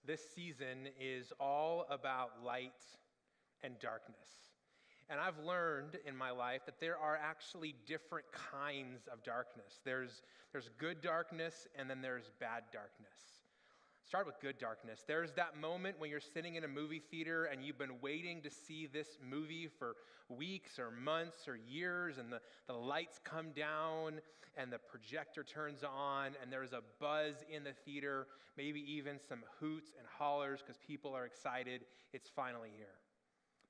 This season is all about light and darkness. And I've learned in my life that there are actually different kinds of darkness. There's good darkness, and then there's bad darkness. Start with good darkness. There's that moment when you're sitting in a movie theater and you've been waiting to see this movie for weeks or months or years, and the lights come down and the projector turns on and there's a buzz in the theater, maybe even some hoots and hollers because people are excited. It's finally here.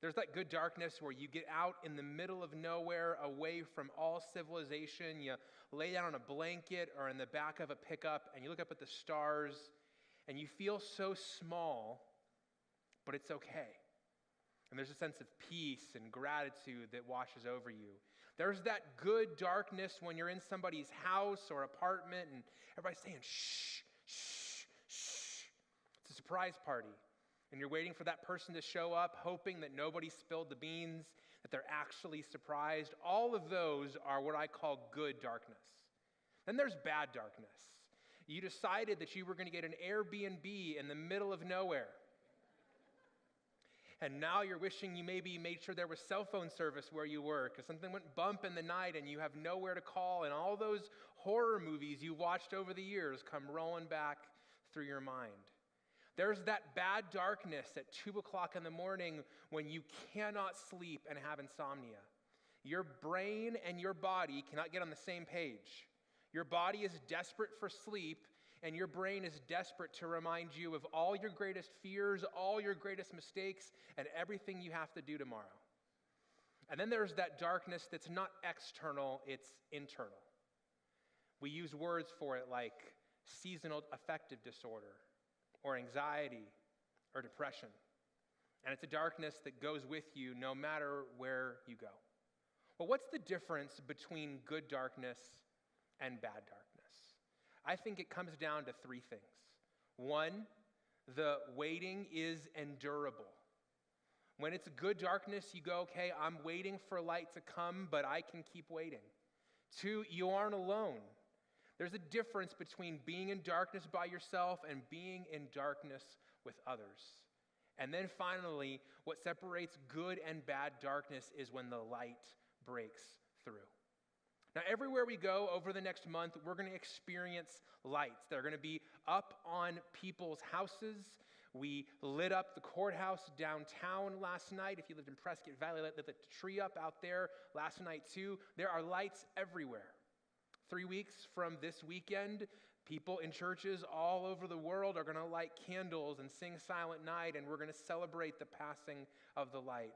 There's that good darkness where you get out in the middle of nowhere, away from all civilization. You lay down on a blanket or in the back of a pickup and you look up at the stars. And you feel so small, but it's okay. And there's a sense of peace and gratitude that washes over you. There's that good darkness when you're in somebody's house or apartment and everybody's saying, shh, shh, shh. It's a surprise party. And you're waiting for that person to show up, hoping that nobody spilled the beans, that they're actually surprised. All of those are what I call good darkness. Then there's bad darkness. You decided that you were going to get an Airbnb in the middle of nowhere. And now you're wishing you maybe made sure there was cell phone service where you were because something went bump in the night and you have nowhere to call. And all those horror movies you watched over the years come rolling back through your mind. There's that bad darkness at 2 o'clock in the morning when you cannot sleep and have insomnia. Your brain and your body cannot get on the same page. Your body is desperate for sleep, and your brain is desperate to remind you of all your greatest fears, all your greatest mistakes, and everything you have to do tomorrow. And then there's that darkness that's not external, it's internal. We use words for it like seasonal affective disorder, or anxiety, or depression. And it's a darkness that goes with you no matter where you go. Well, what's the difference between good darkness and bad darkness? I think it comes down to three things. One, the waiting is endurable. When it's good darkness, you go, okay, I'm waiting for light to come, but I can keep waiting. Two, you aren't alone. There's a difference between being in darkness by yourself and being in darkness with others. And then finally, what separates good and bad darkness is when the light breaks through. Now, everywhere we go over the next month, we're going to experience lights. They're going to be up on people's houses. We lit up the courthouse downtown last night. If you lived in Prescott Valley, lit the tree up out there last night too. There are lights everywhere. 3 weeks from this weekend, people in churches all over the world are going to light candles and sing Silent Night, and we're going to celebrate the passing of the light.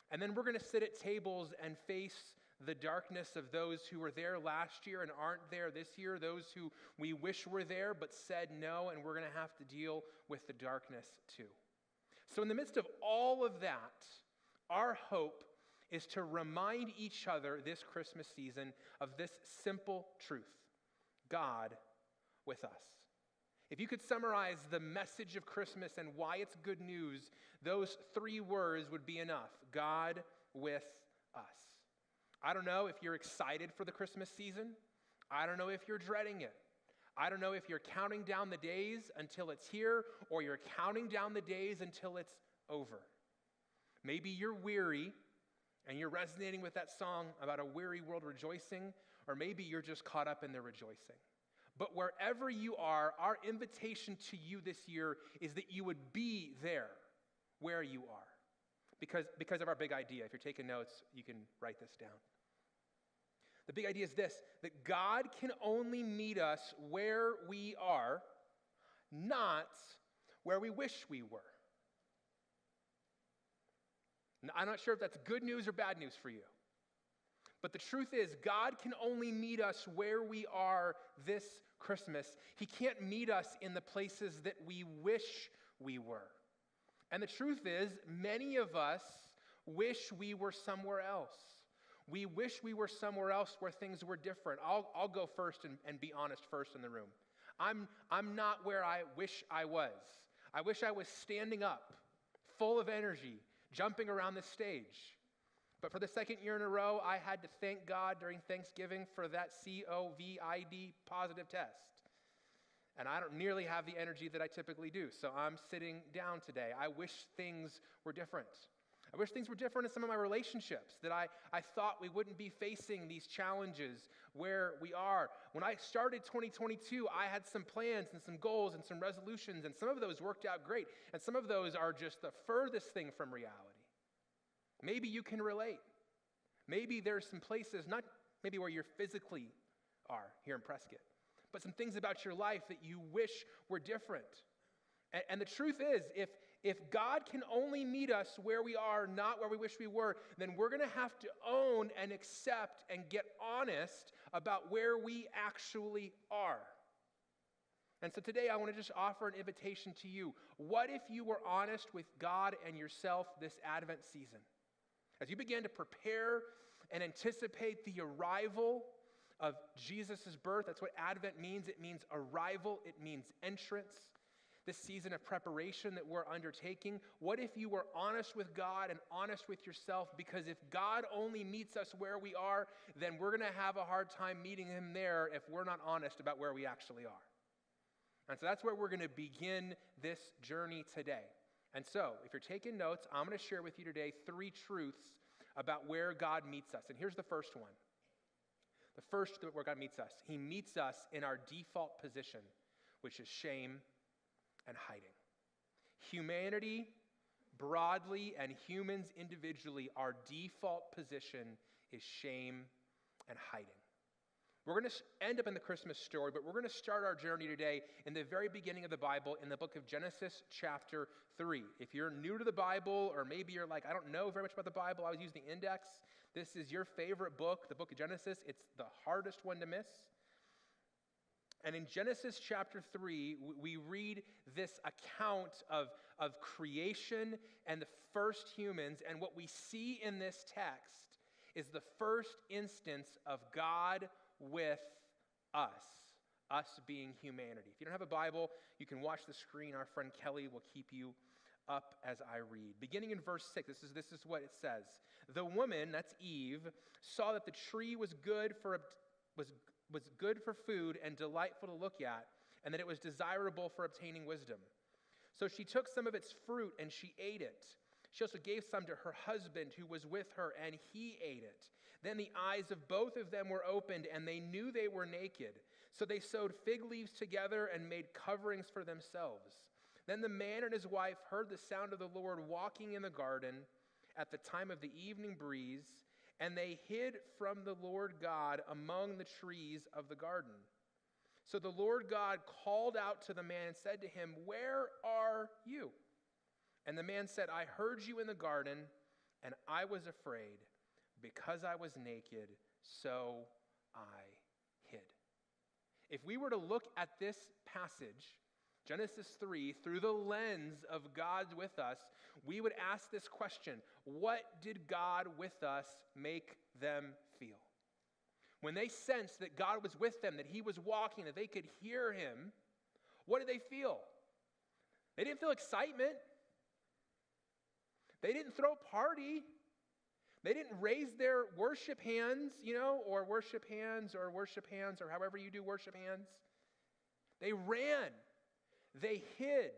And then we're going to sit at tables and face the darkness of those who were there last year and aren't there this year, those who we wish were there but said no, and we're going to have to deal with the darkness too. So in the midst of all of that, our hope is to remind each other this Christmas season of this simple truth: God with us. If you could summarize the message of Christmas and why it's good news, those three words would be enough: God with us. I don't know if you're excited for the Christmas season. I don't know if you're dreading it. I don't know if you're counting down the days until it's here or you're counting down the days until it's over. Maybe you're weary and you're resonating with that song about a weary world rejoicing, or maybe you're just caught up in the rejoicing. But wherever you are, our invitation to you this year is that you would be there where you are. Because of our big idea. If you're taking notes, you can write this down. The big idea is this: that God can only meet us where we are, not where we wish we were. Now, I'm not sure if that's good news or bad news for you. But the truth is, God can only meet us where we are this Christmas. He can't meet us in the places that we wish we were. And the truth is, many of us wish we were somewhere else. We wish we were somewhere else where things were different. I'll go first and be honest first in the room. I'm not where I wish I was. I wish I was standing up, full of energy, jumping around the stage. But for the second year in a row, I had to thank God during Thanksgiving for that COVID positive test. And I don't nearly have the energy that I typically do, so I'm sitting down today. I wish things were different. I wish things were different in some of my relationships, that I thought we wouldn't be facing these challenges where we are. When I started 2022, I had some plans and some goals and some resolutions, and some of those worked out great, and some of those are just the furthest thing from reality. Maybe you can relate. Maybe there's some places, not maybe where you're physically are here in Prescott, but some things about your life that you wish were different. And the truth is, if God can only meet us where we are, not where we wish we were, then we're going to have to own and accept and get honest about where we actually are. And so today I want to just offer an invitation to you. What if you were honest with God and yourself this Advent season? As you begin to prepare and anticipate the arrival of Jesus' birth, that's what Advent means. It means arrival. It means entrance. This season of preparation that we're undertaking, what if you were honest with God and honest with yourself? Because if God only meets us where we are, then we're going to have a hard time meeting him there if we're not honest about where we actually are. And so that's where we're going to begin this journey today. And so, if you're taking notes, I'm going to share with you today 3 truths about where God meets us. And here's the first one. The first where God meets us. He meets us in our default position, which is shame and hiding. Humanity broadly and humans individually, our default position is shame and hiding. We're going to end up in the Christmas story, but we're going to start our journey today in the very beginning of the Bible in the book of Genesis chapter 3. If you're new to the Bible, or maybe you're like, I don't know very much about the Bible, I was using the index. This is your favorite book, the book of Genesis. It's the hardest one to miss. And in Genesis chapter 3, we read this account of creation and the first humans. And what we see in this text is the first instance of God with us being humanity. If you don't have a Bible, you can watch the screen. Our friend Kelly will keep you up as I read. Beginning in verse 6, this is what it says. The woman, that's Eve, saw that the tree was good for food and delightful to look at, and that it was desirable for obtaining wisdom. So she took some of its fruit and she ate it. She also gave some to her husband who was with her, and he ate it. Then the eyes of both of them were opened, and they knew they were naked. So they sewed fig leaves together and made coverings for themselves. Then the man and his wife heard the sound of the Lord walking in the garden at the time of the evening breeze, and they hid from the Lord God among the trees of the garden. So the Lord God called out to the man and said to him, "Where are you?" And the man said, "I heard you in the garden, and I was afraid. Because I was naked, so I hid." If we were to look at this passage, Genesis 3, through the lens of God with us, we would ask this question: what did God with us make them feel? When they sensed that God was with them, that he was walking, that they could hear him, what did they feel? They didn't feel excitement. They didn't throw a party. They didn't raise their worship hands, or worship hands, or however you do worship hands. They ran. They hid.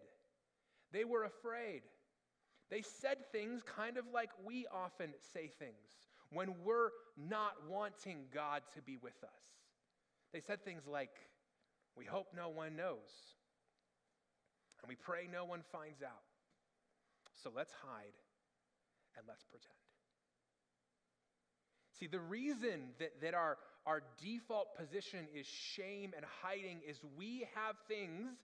They were afraid. They said things kind of like we often say things when we're not wanting God to be with us. They said things like, "We hope no one knows, and we pray no one finds out. So let's hide and let's pretend." See, the reason that our default position is shame and hiding is we have things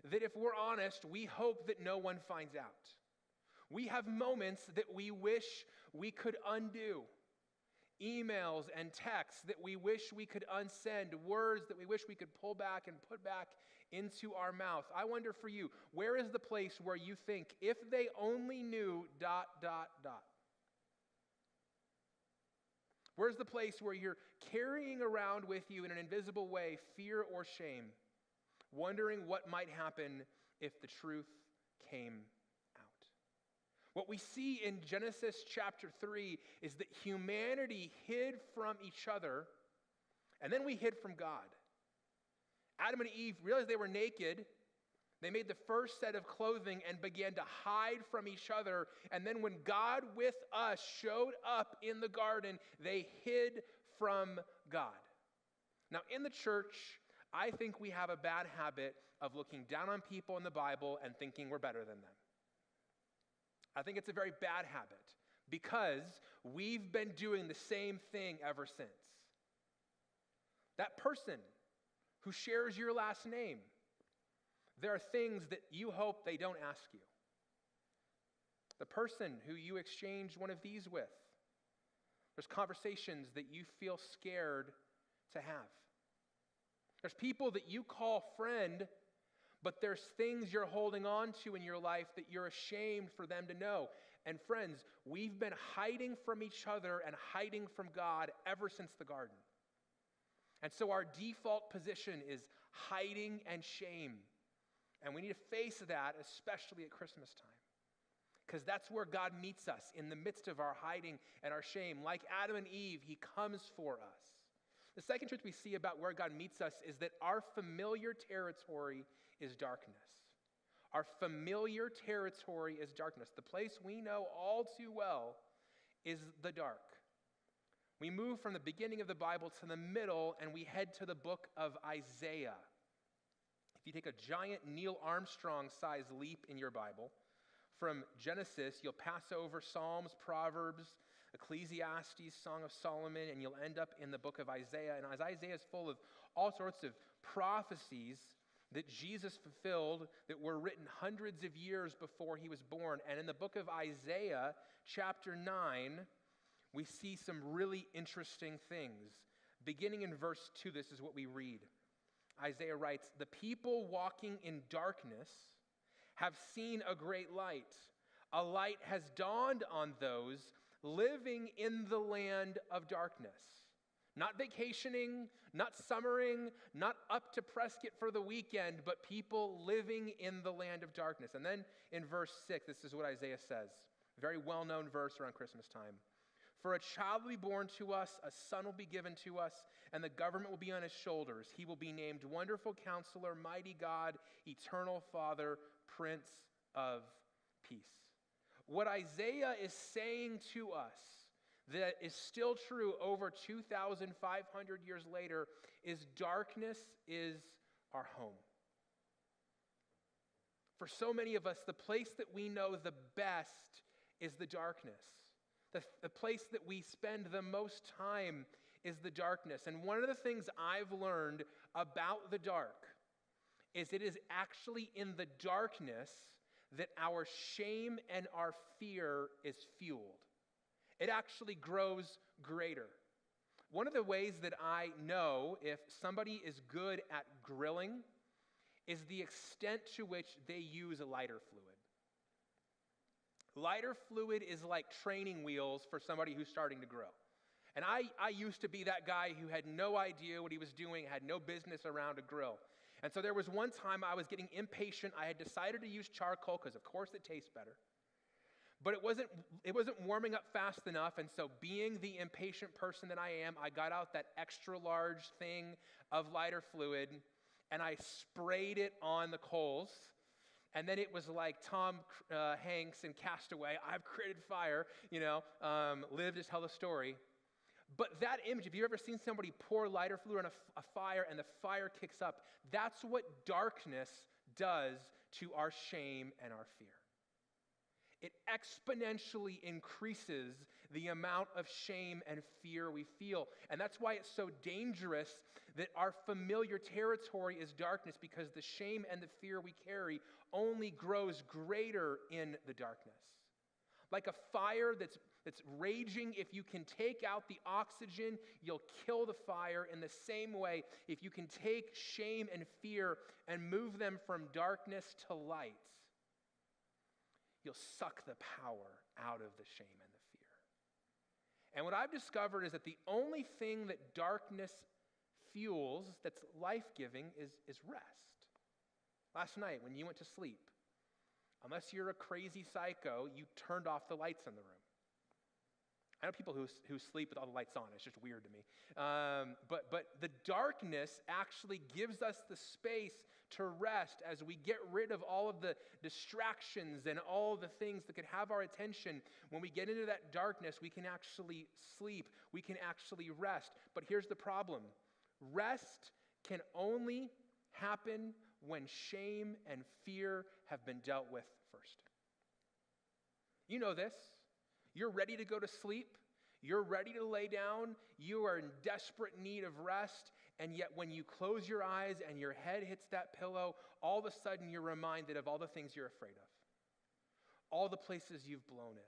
that, if we're honest, we hope that no one finds out. We have moments that we wish we could undo. Emails and texts that we wish we could unsend. Words that we wish we could pull back and put back into our mouth. I wonder for you, where is the place where you think, if they only knew ... Where's the place where you're carrying around with you in an invisible way fear or shame, wondering what might happen if the truth came out? What we see in Genesis chapter 3 is that humanity hid from each other, and then we hid from God. Adam and Eve realized they were naked. They made the first set of clothing and began to hide from each other. And then when God with us showed up in the garden, they hid from God. Now, in the church, I think we have a bad habit of looking down on people in the Bible and thinking we're better than them. I think it's a very bad habit because we've been doing the same thing ever since. That person who shares your last name, there are things that you hope they don't ask you. The person who you exchange one of these with, there's conversations that you feel scared to have. There's people that you call friend, but there's things you're holding on to in your life that you're ashamed for them to know. And friends, we've been hiding from each other and hiding from God ever since the garden. And so our default position is hiding and shame. And we need to face that, especially at Christmas time. Because that's where God meets us, in the midst of our hiding and our shame. Like Adam and Eve, he comes for us. The second truth we see about where God meets us is that our familiar territory is darkness. Our familiar territory is darkness. The place we know all too well is the dark. We move from the beginning of the Bible to the middle, and we head to the book of Isaiah. If you take a giant Neil Armstrong-sized leap in your Bible, from Genesis, you'll pass over Psalms, Proverbs, Ecclesiastes, Song of Solomon, and you'll end up in the book of Isaiah. And Isaiah is full of all sorts of prophecies that Jesus fulfilled that were written hundreds of years before he was born. And in the book of Isaiah, chapter 9, we see some really interesting things. Beginning in verse 2, this is what we read. Isaiah writes, "The people walking in darkness have seen a great light. A light has dawned on those living in the land of darkness." Not vacationing, not summering, not up to Prescott for the weekend, but people living in the land of darkness. And then in verse 6, this is what Isaiah says. A very well-known verse around Christmas time. "For a child will be born to us, a son will be given to us, and the government will be on his shoulders. He will be named Wonderful Counselor, Mighty God, Eternal Father, Prince of Peace." What Isaiah is saying to us that is still true over 2,500 years later is darkness is our home. For so many of us, the place that we know the best is the darkness. The place that we spend the most time is the darkness. And one of the things I've learned about the dark is it is actually in the darkness that our shame and our fear is fueled. It actually grows greater. One of the ways that I know if somebody is good at grilling is the extent to which they use lighter fluid. Lighter fluid is like training wheels for somebody who's starting to grill. And I used to be that guy who had no idea what he was doing, had no business around a grill. And so there was one time I was getting impatient. I had decided to use charcoal because, of course, it tastes better. But it wasn't warming up fast enough, and so being the impatient person that I am, I got out that extra large thing of lighter fluid, and I sprayed it on the coals. And then it was like Tom Hanks in Castaway, "I've created fire," live to tell the story. But that image, if you've ever seen somebody pour lighter fluid on a fire and the fire kicks up, that's what darkness does to our shame and our fear. It exponentially increases the amount of shame and fear we feel. And that's why it's so dangerous that our familiar territory is darkness, because the shame and the fear we carry only grows greater in the darkness. Like a fire that's raging, if you can take out the oxygen, you'll kill the fire. In the same way, if you can take shame and fear and move them from darkness to light, you'll suck the power out of the shame and the fear. And what I've discovered is that the only thing that darkness fuels that's life-giving is rest. Last night when you went to sleep, unless you're a crazy psycho, you turned off the lights in the room. I know people who sleep with all the lights on. It's just weird to me. But the darkness actually gives us the space to rest as we get rid of all of the distractions and all the things that could have our attention. When we get into that darkness, we can actually sleep. We can actually rest. But here's the problem. Rest can only happen when shame and fear have been dealt with first. You know this. You're ready to go to sleep. You're ready to lay down. You are in desperate need of rest. And yet when you close your eyes and your head hits that pillow, all of a sudden you're reminded of all the things you're afraid of. All the places you've blown it.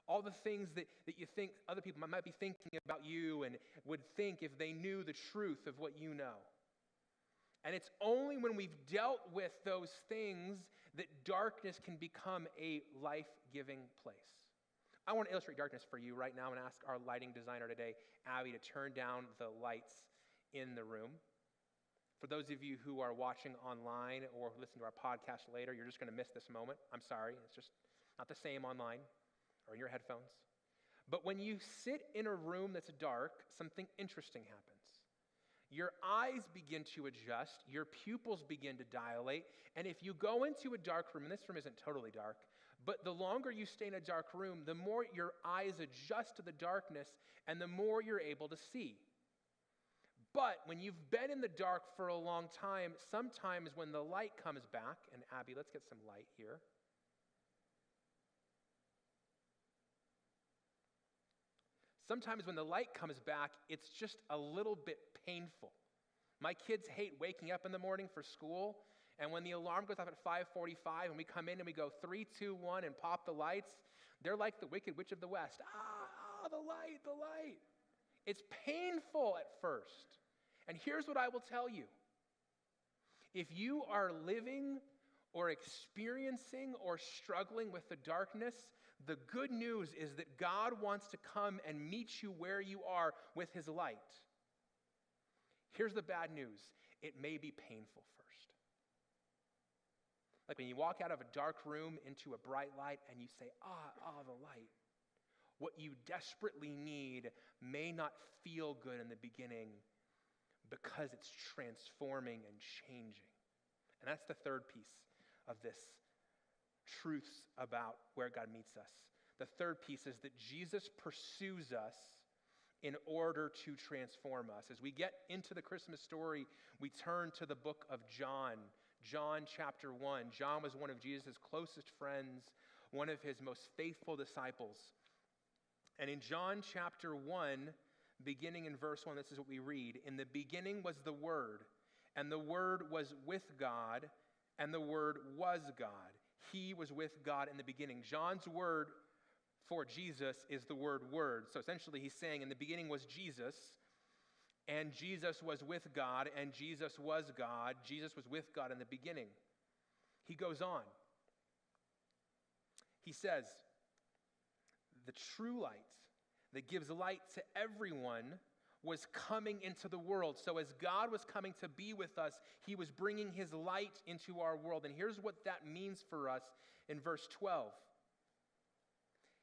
All the things that you think other people might be thinking about you and would think if they knew the truth of what you know. And it's only when we've dealt with those things that darkness can become a life-giving place. I want to illustrate darkness for you right now and ask our lighting designer today, Abby, to turn down the lights in the room. For those of you who are watching online or listen to our podcast later, you're just going to miss this moment. I'm sorry. It's just not the same online or in your headphones. But when you sit in a room that's dark, something interesting happens. Your eyes begin to adjust, your pupils begin to dilate, and if you go into a dark room, and this room isn't totally dark, but the longer you stay in a dark room, the more your eyes adjust to the darkness, and the more you're able to see. But when you've been in the dark for a long time, sometimes when the light comes back, and Abby, let's get some light here. Sometimes when the light comes back, it's just a little bit painful. My kids hate waking up in the morning for school, and when the alarm goes off at 5:45 and we come in and we go 3, 2, 1 and pop the lights, they're like the Wicked Witch of the West. The light, the light. It's painful at first. And here's what I will tell you. If you are living or experiencing or struggling with the darkness, the good news is that God wants to come and meet you where you are with his light. Here's the bad news. It may be painful first. Like when you walk out of a dark room into a bright light and you say, the light. What you desperately need may not feel good in the beginning because it's transforming and changing. And that's the third piece of this truths about where God meets us. The third piece is that Jesus pursues us in order to transform us. As we get into the Christmas story, we turn to the book of John. John chapter 1. John was one of Jesus' closest friends, one of his most faithful disciples. And in John chapter 1, beginning in verse 1, this is what we read. In the beginning was the Word, and the Word was with God, and the Word was God. He was with God in the beginning. John's word for Jesus is the word word. So essentially he's saying in the beginning was Jesus, and Jesus was with God, and Jesus was God. Jesus was with God in the beginning. He goes on. He says, the true light that gives light to everyone was coming into the world. So as God was coming to be with us, he was bringing his light into our world. And here's what that means for us in verse 12.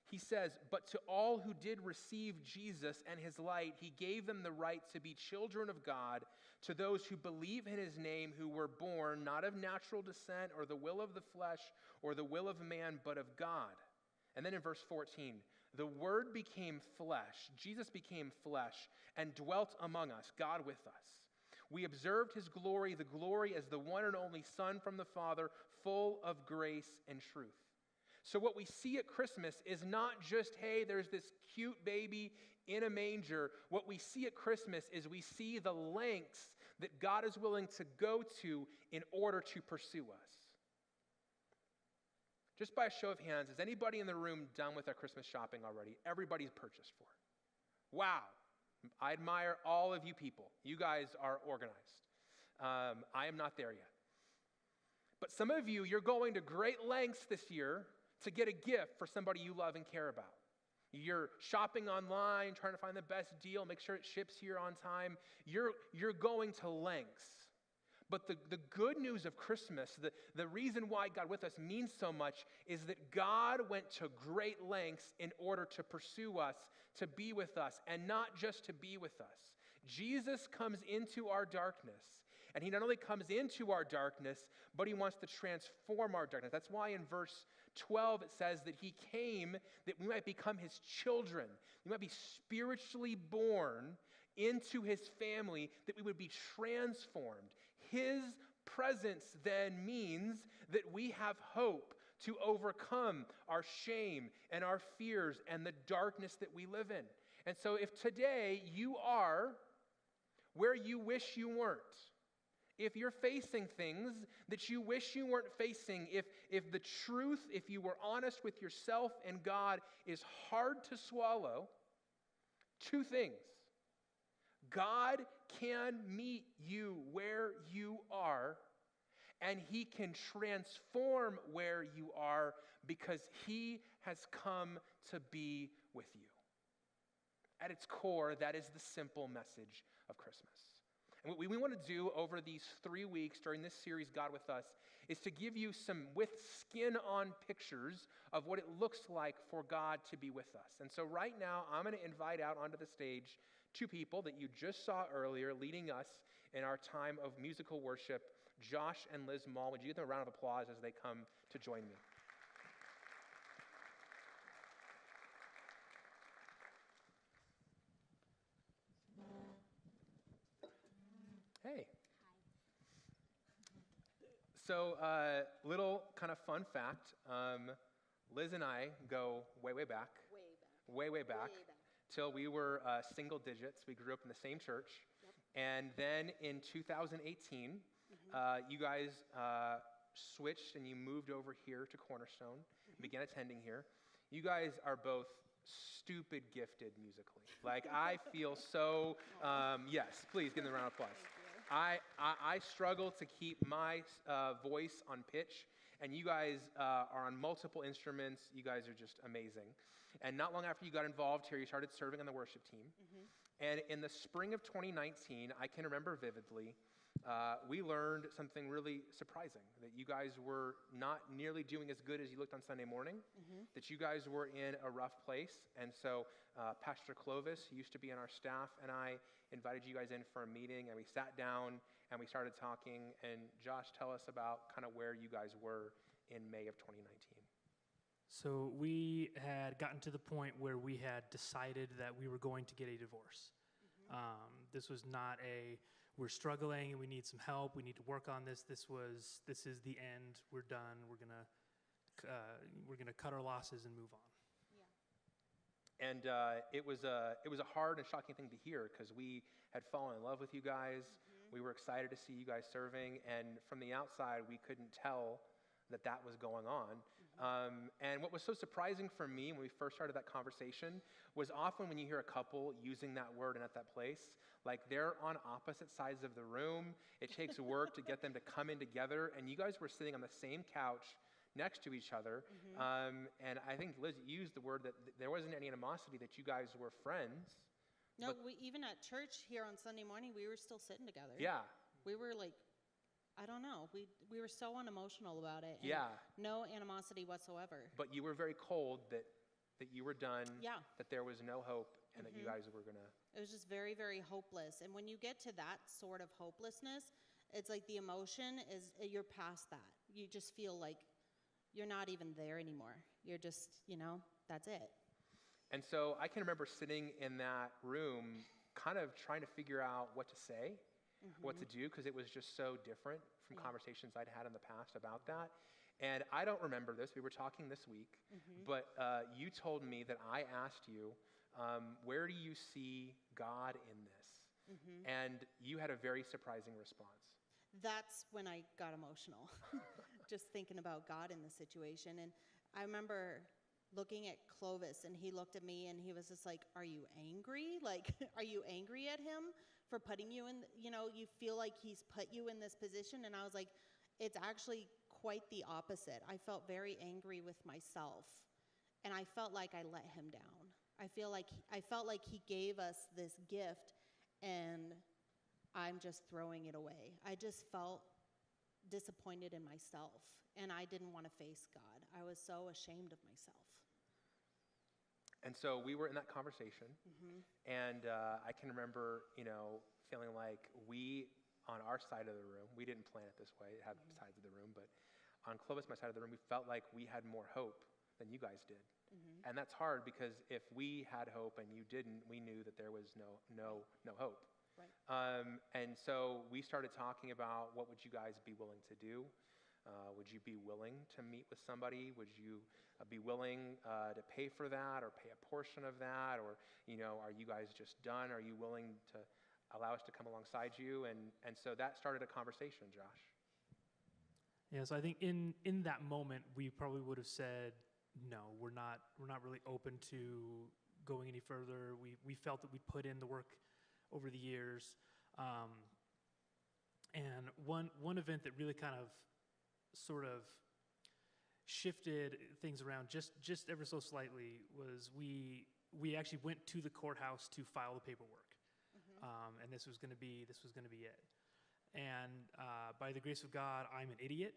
He says, but to all who did receive Jesus and his light, he gave them the right to be children of God, to those who believe in his name, who were born not of natural descent or the will of the flesh or the will of man, but of God. And then in verse 14, the Word became flesh, Jesus became flesh, and dwelt among us, God with us. We observed his glory, the glory as the one and only Son from the Father, full of grace and truth. So what we see at Christmas is not just, hey, there's this cute baby in a manger. What we see at Christmas is we see the lengths that God is willing to go to in order to pursue us. Just by a show of hands, is anybody in the room done with their Christmas shopping already? Everybody's purchased for it. Wow. I admire all of you people. You guys are organized. I am not there yet. But some of you, you're going to great lengths this year to get a gift for somebody you love and care about. You're shopping online, trying to find the best deal, make sure it ships here on time. You're going to lengths. But the good news of Christmas, the reason why God with us means so much, is that God went to great lengths in order to pursue us, to be with us, and not just to be with us. Jesus comes into our darkness, and he not only comes into our darkness, but he wants to transform our darkness. That's why in verse 12 it says that he came that we might become his children. We might be spiritually born into his family, that we would be transformed. His presence then means that we have hope to overcome our shame and our fears and the darkness that we live in. And so if today you are where you wish you weren't, if you're facing things that you wish you weren't facing, if the truth, if you were honest with yourself and God, is hard to swallow, two things. God can meet you where you are, and he can transform where you are because he has come to be with you. At its core, that is the simple message of Christmas. And what we want to do over these 3 weeks during this series, God with Us, is to give you some with skin on pictures of what it looks like for God to be with us. And so right now, I'm going to invite out onto the stage two people that you just saw earlier leading us in our time of musical worship, Josh and Liz Maule. Would you give them a round of applause as they come to join me? Hey. So, little kind of fun fact, Liz and I go way back, till we were single digits. We grew up in the same church. Yep. And then in 2018, you guys switched and you moved over here to Cornerstone, began attending here. You guys are both stupid gifted musically. Like, I feel so, yes, please give them a round of applause. I struggle to keep my voice on pitch, and you guys are on multiple instruments. You guys are just amazing. And not long after you got involved here, you started serving on the worship team. And in the spring of 2019, I can remember vividly, we learned something really surprising, that you guys were not nearly doing as good as you looked on Sunday morning, that you guys were in a rough place. And so Pastor Clovis, who used to be on our staff, and I invited you guys in for a meeting, and we sat down and we started talking. And Josh, tell us about kind of where you guys were in May of 2019. So we had gotten to the point where we had decided that we were going to get a divorce. This was not we're struggling and we need some help, we need to work on this. This is the end, we're done, we're gonna cut our losses and move on. Yeah. And it was a hard and shocking thing to hear, because we had fallen in love with you guys. We were excited to see you guys serving, and from the outside, we couldn't tell that was going on. And what was so surprising for me when we first started that conversation was often when you hear a couple using that word and at that place, like they're on opposite sides of the room. It takes work to get them to come in together, and you guys were sitting on the same couch next to each other. And I think Liz used the word that there wasn't any animosity, that you guys were friends. No, even at church here on Sunday morning, we were still sitting together. Yeah. We were like, I don't know. We were so unemotional about it. And yeah. No animosity whatsoever. But you were very cold that you were done. Yeah. That there was no hope, and that you guys were gonna. It was just very, very hopeless. And when you get to that sort of hopelessness, it's like the emotion is, you're past that. You just feel like you're not even there anymore. You're just, that's it. And so I can remember sitting in that room, kind of trying to figure out what to say. What to do, because it was just so different from conversations I'd had in the past about that. And I don't remember this. We were talking this week, but you told me that I asked you, where do you see God in this? And you had a very surprising response. That's when I got emotional, just thinking about God in the situation. And I remember looking at Clovis, and he looked at me, and he was just like, are you angry? Like, are you angry at him for putting you in, you feel like he's put you in this position? And I was like, it's actually quite the opposite. I felt very angry with myself, and I felt like I let him down. I felt like he gave us this gift, and I'm just throwing it away. I just felt disappointed in myself, and I didn't want to face God. I was so ashamed of myself. And so we were in that conversation, and I can remember, feeling like we, on our side of the room, we didn't plan it this way, it had sides of the room, but on Clovis, my side of the room, we felt like we had more hope than you guys did. And that's hard because if we had hope and you didn't, we knew that there was no hope. Right. And so we started talking about what would you guys be willing to do? Would you be willing to meet with somebody? Would you be willing to pay for that or pay a portion of that? Or, are you guys just done? Are you willing to allow us to come alongside you? And so that started a conversation, Josh. Yeah, so I think in that moment, we probably would have said, no, we're not really open to going any further. We felt that we'd put in the work over the years. And one event that really kind of sort of shifted things around just ever so slightly was we actually went to the courthouse to file the paperwork. And this was going to be it. And by the grace of God, I'm an idiot,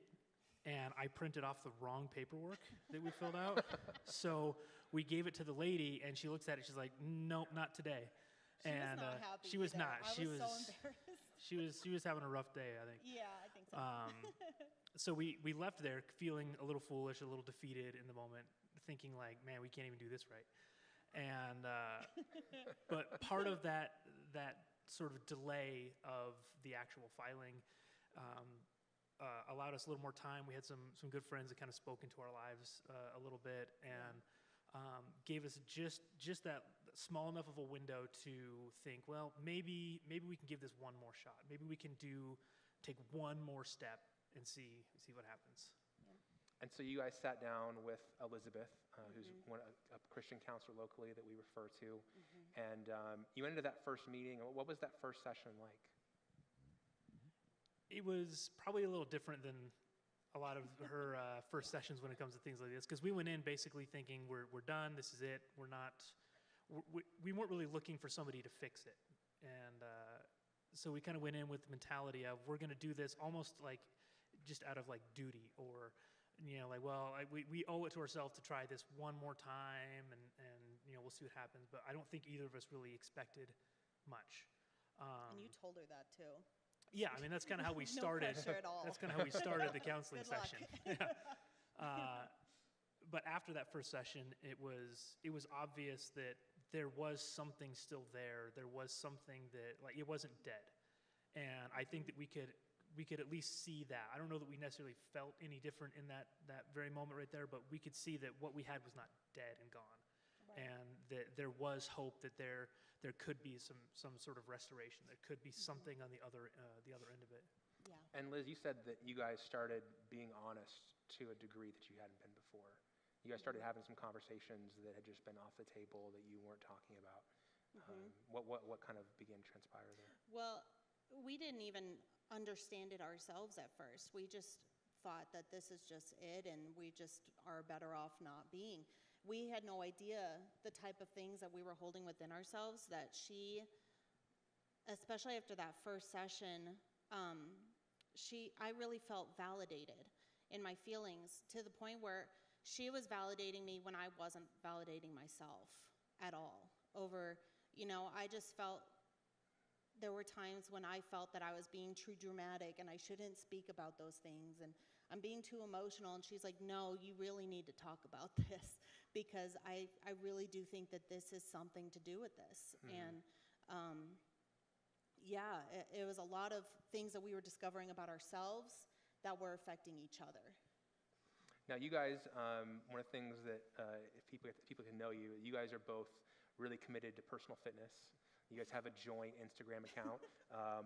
and I printed off the wrong paperwork that we filled out. So we gave it to the lady, and she looks at it. She's like, "Nope, not today." She was not happy. She was either. not. I was so embarrassed. She was having a rough day, I think. Yeah, I think so. So we left there feeling a little foolish, a little defeated in the moment, thinking like, man, we can't even do this right. And but part of that sort of delay of the actual filing allowed us a little more time. We had some good friends that kind of spoke into our lives a little bit and gave us just that small enough of a window to think, well, maybe we can give this one more shot. Maybe we can take one more step and see what happens. And so you guys sat down with Elizabeth, who's a Christian counselor locally that we refer to, and you ended that first meeting. What was that first session like? It was probably a little different than a lot of her first sessions when it comes to things like this, because we went in basically thinking we're done, this is it. We weren't really looking for somebody to fix it, and so we kind of went in with the mentality of we're going to do this almost like just out of like duty, or we owe it to ourselves to try this one more time, and we'll see what happens. But I don't think either of us really expected much. And you told her that too. Yeah, I mean that's kind of how we started. No pressure at all. That's kind of how we started the counseling Good luck. session. Yeah. But after that first session, it was obvious that there was something still there. There was something that it wasn't dead, and I think that we could at least see that. I don't know that we necessarily felt any different in that very moment right there, but we could see that what we had was not dead and gone, and that there was hope that there could be some sort of restoration. There could be something on the other end of it. Yeah. And Liz, you said that you guys started being honest to a degree that you hadn't been before. You guys started having some conversations that had just been off the table that you weren't talking about. What kind of began to transpire there? Well, we didn't even understand it ourselves at first. We just thought that this is just it, and we just are better off not being. We had no idea the type of things that we were holding within ourselves that she, especially after that first session, I really felt validated in my feelings to the point where she was validating me when I wasn't validating myself at all. I just felt there were times when I felt that I was being too dramatic and I shouldn't speak about those things, and I'm being too emotional. And she's like, no, you really need to talk about this, because I really do think that this is something to do with this. And it was a lot of things that we were discovering about ourselves that were affecting each other. Now, you guys, one of the things that if people can know you, you guys are both really committed to personal fitness. You guys have a joint Instagram account,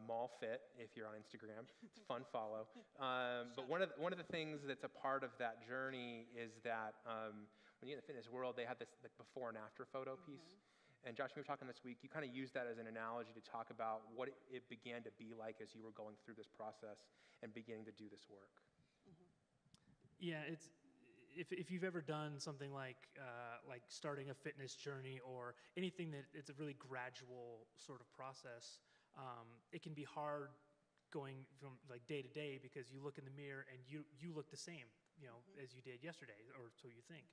Maule Fit, if you're on Instagram. It's a fun follow. But one of the things that's a part of that journey is that when you're in the fitness world, they have this before and after photo piece. And Josh, we were talking this week, you kind of used that as an analogy to talk about what it began to be like as you were going through this process and beginning to do this work. Yeah, if you've ever done something like starting a fitness journey or anything that it's a really gradual sort of process, it can be hard going from like day to day because you look in the mirror and you look the same, as you did yesterday, or so you think.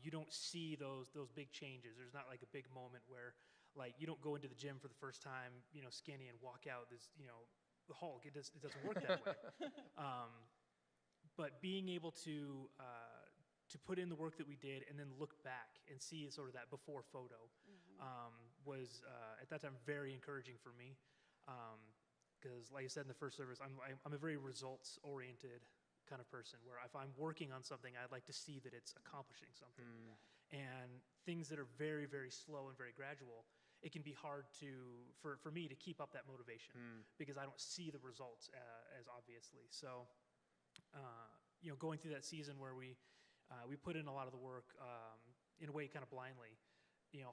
You don't see those big changes. There's not like a big moment where like you don't go into the gym for the first time, skinny and walk out this, the Hulk. It doesn't work that way. But being able to put in the work that we did and then look back and see sort of that before photo was at that time very encouraging for me. Because like I said in the first service, I'm a very results-oriented kind of person where if I'm working on something, I'd like to see that it's accomplishing something. And things that are very, very slow and very gradual, it can be hard for me to keep up that motivation because I don't see the results as obviously. So, going through that season where we put in a lot of the work in a way kind of blindly,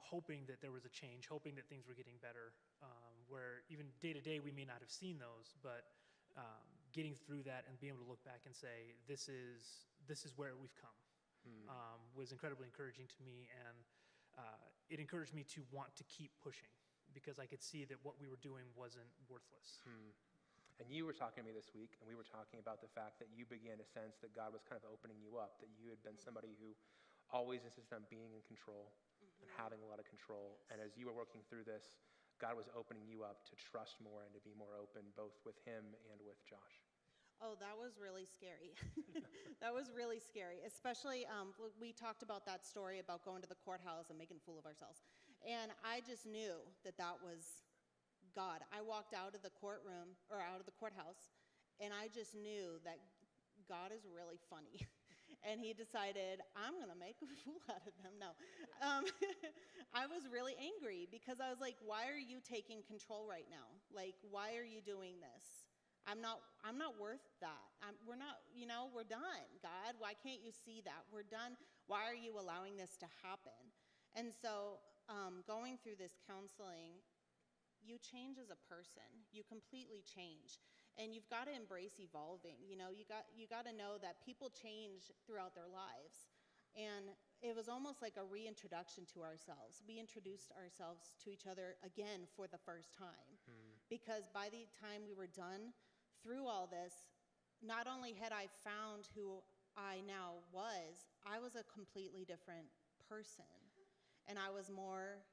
hoping that there was a change, hoping that things were getting better, where even day to day we may not have seen those, but getting through that and being able to look back and say, this is where we've come, was incredibly encouraging to me, and it encouraged me to want to keep pushing because I could see that what we were doing wasn't worthless. And you were talking to me this week, and we were talking about the fact that you began to sense that God was kind of opening you up, that you had been somebody who always insisted on being in control and having a lot of control. And as you were working through this, God was opening you up to trust more and to be more open, both with him and with Josh. Oh, that was really scary. That was really scary, especially we talked about that story about going to the courthouse and making a fool of ourselves. And I just knew that was God. I walked out of the courtroom or out of the courthouse, and I just knew that God is really funny. And he decided, I'm going to make a fool out of them. No. I was really angry because I was like, why are you taking control right now? Like, why are you doing this? I'm not worth that. We're not, we're done, God. Why can't you see that? We're done. Why are you allowing this to happen? And so going through this counseling, you change as a person. You completely change. And you've got to embrace evolving. You got to know that people change throughout their lives. And it was almost like a reintroduction to ourselves. We introduced ourselves to each other again for the first time. Because by the time we were done through all this, not only had I found who I now was, I was a completely different person. And I was more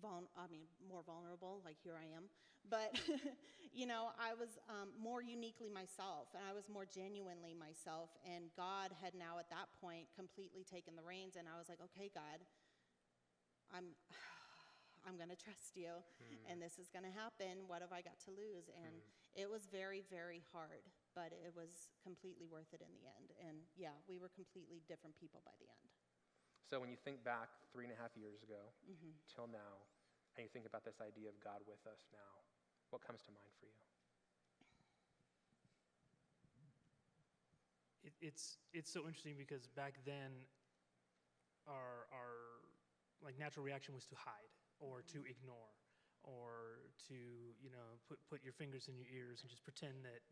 more vulnerable, like here I am. But, I was more uniquely myself, and I was more genuinely myself. And God had now at that point completely taken the reins, and I was like, okay, God, I'm going to trust you, and this is going to happen. What have I got to lose? And it was very, very hard, but it was completely worth it in the end. And yeah, we were completely different people by the end. So when you think back 3.5 years ago till now, and you think about this idea of God with us now, what comes to mind for you? It's so interesting because back then our like natural reaction was to hide or to ignore or to put your fingers in your ears and just pretend that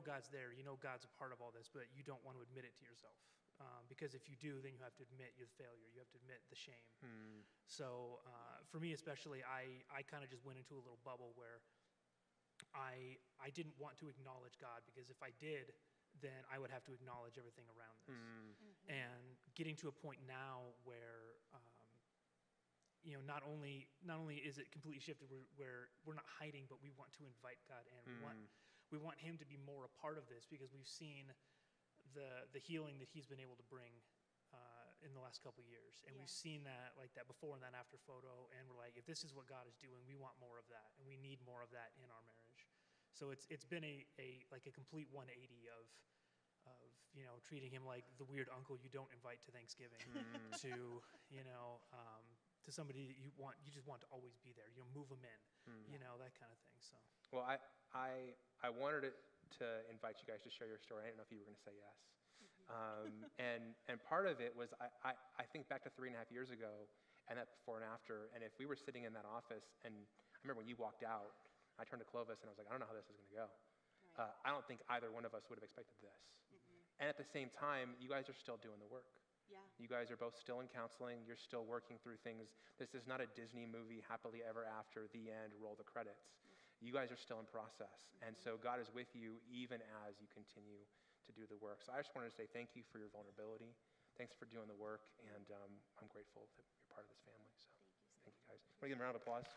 God's there, God's a part of all this, but you don't want to admit it to yourself. Because if you do, then you have to admit your failure. You have to admit the shame. So for me especially, I kind of just went into a little bubble where I didn't want to acknowledge God, because if I did, then I would have to acknowledge everything around this. And getting to a point now where not only is it completely shifted where we're not hiding, but we want to invite God in. We want him to be more a part of this, because we've seen the healing that he's been able to bring in the last couple of years. And we've seen that before and that after photo, and we're like, if this is what God is doing, we want more of that, and we need more of that in our marriage. So it's been a complete 180 of treating him like the weird uncle you don't invite to Thanksgiving to somebody that you just want to always be there, move them in, that kind of thing. So well, I wanted to invite you guys to share your story. I didn't know if you were going to say yes. And part of it was I think back to 3.5 years ago, and that before and after, and if we were sitting in that office, and I remember when you walked out, I turned to Clovis and I was like, I don't know how this is going to go. Right. I don't think either one of us would have expected this. And at the same time, you guys are still doing the work. Yeah. You guys are both still in counseling. You're still working through things. This is not a Disney movie, happily ever after, the end, roll the credits. You guys are still in process. And so God is with you even as you continue to do the work. So I just wanted to say thank you for your vulnerability. Thanks for doing the work. And I'm grateful that you're part of this family. So thank you guys. Want to give them a round of applause?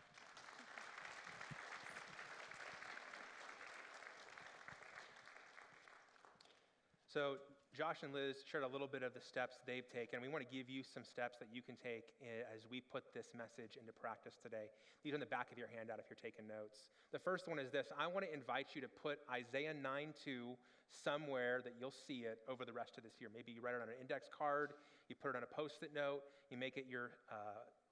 So Josh and Liz shared a little bit of the steps they've taken. We want to give you some steps that you can take as we put this message into practice today. These are in the back of your handout if you're taking notes. The first one is this. I want to invite you to put Isaiah 9:2 somewhere that you'll see it over the rest of this year. Maybe you write it on an index card, you put it on a Post-it note, you make it your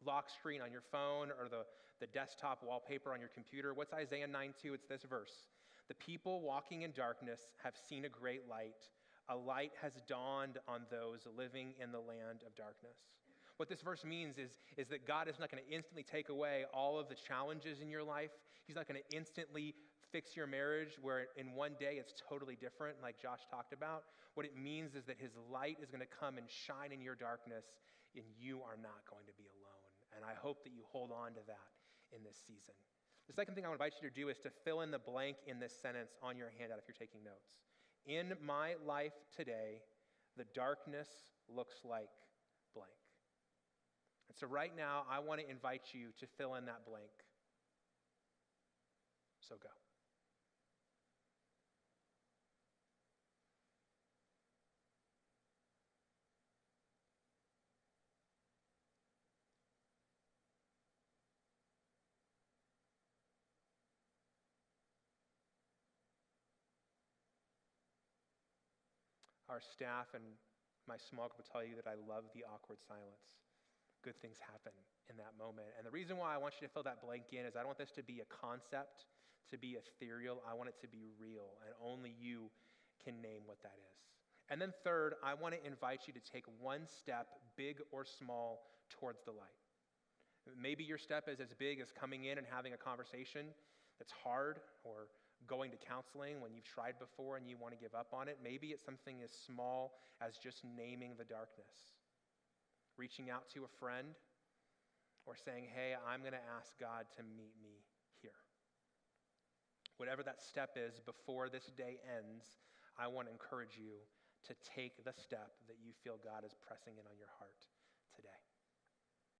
lock screen on your phone or the desktop wallpaper on your computer. What's Isaiah 9:2? It's this verse. The people walking in darkness have seen a great light. A light has dawned on those living in the land of darkness. What this verse means is that God is not going to instantly take away all of the challenges in your life. He's not going to instantly fix your marriage where in one day it's totally different, like Josh talked about. What it means is that his light is going to come and shine in your darkness, and you are not going to be alone. And I hope that you hold on to that in this season. The second thing I would invite you to do is to fill in the blank in this sentence on your handout if you're taking notes. In my life today, the darkness looks like blank. And so right now, I want to invite you to fill in that blank. So go. Our staff and my small group will tell you that I love the awkward silence. Good things happen in that moment. And the reason why I want you to fill that blank in is I don't want this to be a concept, to be ethereal. I want it to be real, and only you can name what that is. And then third, I want to invite you to take one step, big or small, towards the light. Maybe your step is as big as coming in and having a conversation that's hard, or going to counseling when you've tried before and you want to give up on it. Maybe it's something as small as just naming the darkness, reaching out to a friend, or saying, hey, I'm going to ask God to meet me here. Whatever that step is before this day ends, I want to encourage you to take the step that you feel God is pressing in on your heart